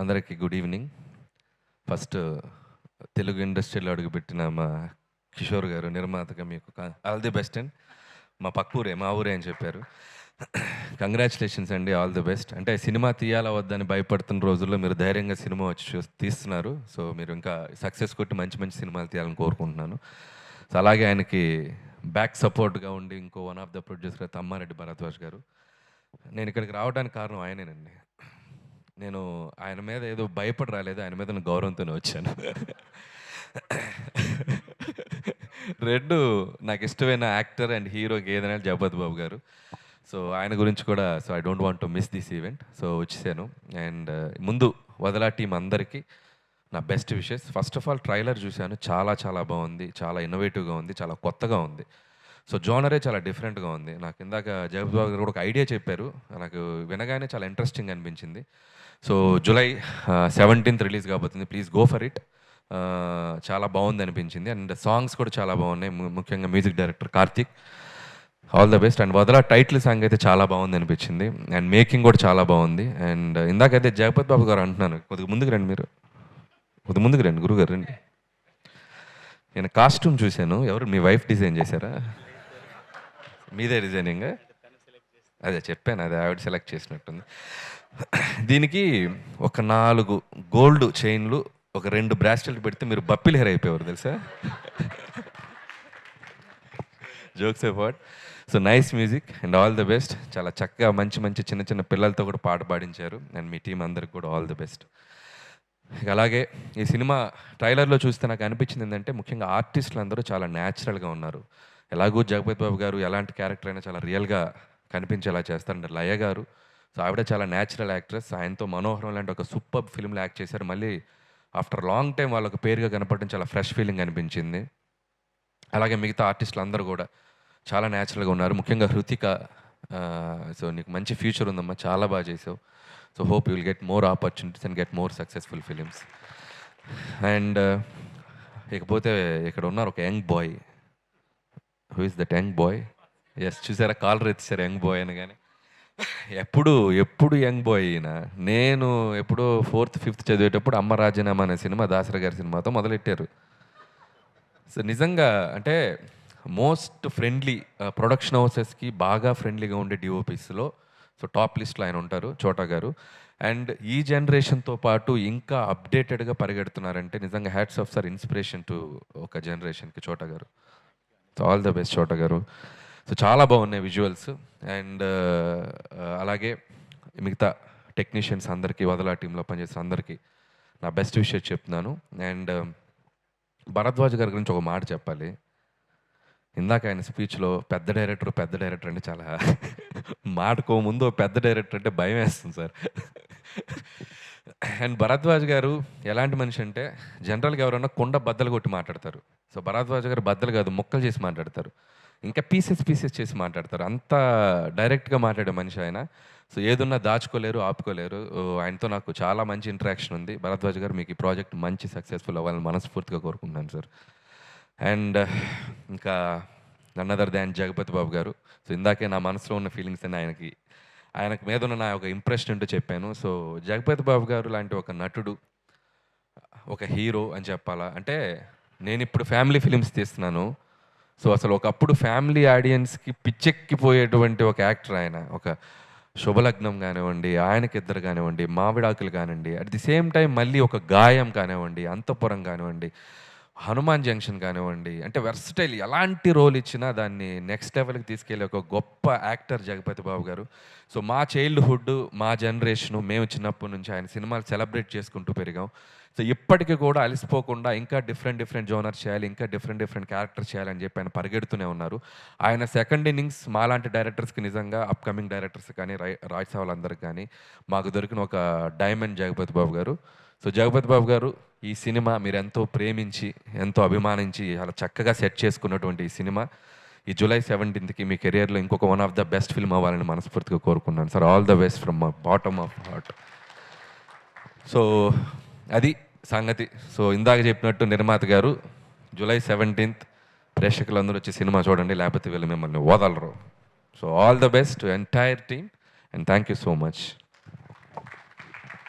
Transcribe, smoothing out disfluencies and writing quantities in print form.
అందరికీ good evening. First Telugu ఇండస్ట్రీలో అడుగుపెట్టిన మా కిషోర్ గారు నిర్మాతగా మీకు ఆల్ ది బెస్ట్ అండ్ మా పక్కూరే మా ఊరే అని చెప్పారు. కంగ్రాచులేషన్స్ అండి, ఆల్ ది బెస్ట్. అంటే సినిమా తీయాలా వద్దని భయపడుతున్న రోజుల్లో మీరు ధైర్యంగా సినిమా వచ్చి తీస్తున్నారు. సో మీరు ఇంకా సక్సెస్ కొట్టి మంచి మంచి సినిమాలు తీయాలని కోరుకుంటున్నాను. సో అలాగే ఆయనకి బ్యాక్ సపోర్ట్గా ఉండి ఇంకో one of the producer Tammareddy Bharadwaj గారు. నేను ఇక్కడికి రావడానికి కారణం ఆయనేనండి. నేను ఆయన మీద ఏదో భయపడి రాలేదు, ఆయన మీద నేను గౌరవంతోనే వచ్చాను. రెండు నాకు ఇష్టమైన యాక్టర్ అండ్ హీరోకి ఏదైనా జగపతి బాబు గారు. సో ఆయన గురించి కూడా so I don't want to miss this event. So వచ్చేసాను. అండ్ ముందు వదలా టీం అందరికీ నా best wishes. First of all trailer చూశాను, చాలా చాలా బాగుంది, చాలా ఇన్నోవేటివ్గా ఉంది, చాలా కొత్తగా ఉంది. సో జోనరే చాలా డిఫరెంట్గా ఉంది. నాకు ఇందాక జగపతి బాబు గారు కూడా ఒక ఐడియా చెప్పారు, నాకు వినగానే చాలా ఇంట్రెస్టింగ్ అనిపించింది. సో జూలై 17th రిలీజ్ కాబోతుంది, ప్లీజ్ గో ఫర్ ఇట్. చాలా బాగుంది అనిపించింది. అండ్ సాంగ్స్ కూడా చాలా బాగున్నాయి, ముఖ్యంగా music director Karthik, all the best. And వదలా టైటిల్ సాంగ్ అయితే చాలా బాగుంది అనిపించింది. అండ్ మేకింగ్ కూడా చాలా బాగుంది. అండ్ ఇందాకైతే జగపతి బాబు గారు అంటున్నాను, కొద్దిగా ముందుకు రండి, మీరు కొద్దిగా ముందుకు రండి, గురుగారు రండి. నేను కాస్ట్యూమ్ చూశాను, ఎవరు మీ వైఫ్ డిజైన్ చేశారా? మీదే డిజైనింగ్? అదే చెప్పాను, అదే ఆవిడ సెలెక్ట్ చేసినట్టుంది. దీనికి ఒక 4 గోల్డ్ చైన్లు, ఒక 2 బ్రాస్లెట్ పెడితే మీరు బప్పిల్ హెయిర్ అయిపోయేవారు తెలుసా. Jokes about. So nice music and all the best. చాలా చక్కగా మంచి మంచి చిన్న చిన్న పిల్లలతో కూడా పాట పాడించారు. అండ్ మీ టీం అందరికి కూడా ఆల్ ది బెస్ట్. అలాగే ఈ సినిమా ట్రైలర్లో చూస్తే నాకు అనిపించింది ఏంటంటే, ముఖ్యంగా ఆర్టిస్టులు అందరూ చాలా న్యాచురల్గా ఉన్నారు. ఎలాగూ జగపతి బాబు గారు ఎలాంటి క్యారెక్టర్ అయినా చాలా రియల్గా కనిపించేలా చేస్తారు. లయ గారు, సో ఆవిడ చాలా న్యాచురల్ యాక్ట్రెస్. ఆయనతో మనోహరం లాంటి ఒక సూపర్ ఫిల్మ్లో యాక్ట్ చేశారు. మళ్ళీ ఆఫ్టర్ లాంగ్ టైం వాళ్ళకు పేరుగా కనపడడం చాలా ఫ్రెష్ ఫీలింగ్ అనిపించింది. అలాగే మిగతా ఆర్టిస్టులు అందరూ కూడా చాలా న్యాచురల్గా ఉన్నారు. ముఖ్యంగా హృతిక, సో నీకు మంచి ఫ్యూచర్ ఉందమ్మా, చాలా బాగా చేసావు. So hope you will get more opportunities and get more successful films. And ఇకపోతే ఇక్కడ ఉన్నారు ఒక young boy. Who is that young boy? Yes, చూసారా కాలర్ ఎత్తిసారు యంగ్ బాయ్ అని. కానీ ఎప్పుడు యంగ్ బాయ్ అయినా, నేను ఎప్పుడో 4th 5th చదివేటప్పుడు అమ్మ రాజీనామా అనే సినిమా దాసరి గారి సినిమాతో మొదలెట్టారు. సో నిజంగా అంటే మోస్ట్ ఫ్రెండ్లీ ప్రొడక్షన్ హౌసెస్కి బాగా ఫ్రెండ్లీగా ఉండే డిఓపీస్లో సో టాప్ లిస్ట్లో ఆయన ఉంటారు, చోటా గారు. అండ్ ఈ జనరేషన్తో పాటు ఇంకా అప్డేటెడ్గా పరిగెడుతున్నారంటే నిజంగా hats off sir, inspiration to ఒక జనరేషన్కి చోటా గారు. సో ఆల్ ద బెస్ట్ చోటా గారు. సో చాలా బాగున్నాయి విజువల్స్. అండ్ అలాగే మిగతా టెక్నీషియన్స్ అందరికీ, వదలా టీంలో పనిచేసిన అందరికీ నా బెస్ట్ విషయం చెప్తున్నాను. అండ్ భరద్వాజ్ గారి గురించి ఒక మాట చెప్పాలి. ఇందాక ఆయన స్పీచ్లో పెద్ద డైరెక్టర్ అంటే చాలా మాటకో ముందు పెద్ద డైరెక్టర్ అంటే భయం వేస్తుంది సార్. అండ్ భరద్వాజ్ గారు ఎలాంటి మనిషి అంటే, జనరల్గా ఎవరన్నా కుండ బద్దలు కొట్టి మాట్లాడతారు. సో భరద్వాజ్ గారు బద్దలు కాదు, ముక్కలు చేసి మాట్లాడతారు. ఇంకా పీసెస్ చేసి మాట్లాడతారు. అంత డైరెక్ట్గా మాట్లాడే మనిషి ఆయన. సో ఏదున్నా దాచుకోలేరు, ఆపుకోలేరు. ఆయనతో నాకు చాలా మంచి ఇంటరాక్షన్ ఉంది. భరద్వాజ్ గారు, మీకు ఈ ప్రాజెక్ట్ మంచి సక్సెస్ఫుల్ అవ్వాలని మనస్ఫూర్తిగా కోరుకుంటున్నాను సార్. అండ్ ఇంకా నన్ అదర్ దాన్ జగపతి బాబు గారు. సో ఇందాకే నా మనసులో ఉన్న ఫీలింగ్స్ అని ఆయనకు మీద ఉన్న నా ఒక ఇంప్రెషన్ అంటూ చెప్పాను. సో జగపతి బాబు గారు లాంటి ఒక నటుడు, ఒక హీరో అని చెప్పాలా అంటే, నేను ఇప్పుడు ఫ్యామిలీ ఫిలిమ్స్ తీస్తున్నాను. సో అసలు ఒకప్పుడు ఫ్యామిలీ ఆడియన్స్కి పిచ్చెక్కిపోయేటువంటి ఒక యాక్టర్ ఆయన. ఒక శుభలగ్నం కానివ్వండి, ఆయనకిద్దరు కానివ్వండి, మావిడాకులు కానివ్వండి, అట్ ది సేమ్ టైం మళ్ళీ ఒక గాయం కానివ్వండి, అంతఃపురం కానివ్వండి, హనుమాన్ జంక్షన్ కానివ్వండి, అంటే వెర్సటైల్ ఎలాంటి రోల్ ఇచ్చినా దాన్ని నెక్స్ట్ లెవెల్కి తీసుకెళ్ళే ఒక గొప్ప యాక్టర్ జగపతి బాబు గారు. సో మా చైల్డ్హుడ్, మా జనరేషను, మేము చిన్నప్పటి నుంచి ఆయన సినిమాలు సెలబ్రేట్ చేసుకుంటూ పెరిగాం. సో ఇప్పటికీ కూడా అలసిపోకుండా ఇంకా డిఫరెంట్ జోనర్ చేయాలి, ఇంకా డిఫరెంట్ క్యారెక్టర్ చేయాలని చెప్పి ఆయన పరిగెడుతూనే ఉన్నారు. ఆయన సెకండ్ ఇన్నింగ్స్ మాలాంటి డైరెక్టర్స్కి, నిజంగా అప్కమింగ్ డైరెక్టర్స్ కానీ, రాజ్ వాళ్ళందరికీ కానీ మాకు దొరికిన ఒక డైమండ్ జగపతి బాబు గారు. సో జగపతి బాబు గారు, ఈ సినిమా మీరు ఎంతో ప్రేమించి, ఎంతో అభిమానించి చాలా చక్కగా సెట్ చేసుకున్నటువంటి ఈ సినిమా ఈ జూలై 17th మీ కెరియర్లో ఇంకొక one of the best film అవ్వాలని మనస్ఫూర్తిగా కోరుకున్నాను sir. All the best from my bottom of heart. So అది సంగతి. సో ఇందాక చెప్పినట్టు నిర్మాత గారు, జూలై 17th ప్రేక్షకులందరూ వచ్చి సినిమా చూడండి, లేకపోతే వీళ్ళు మిమ్మల్ని వదలరు. So all the best to entire team and thank you so much.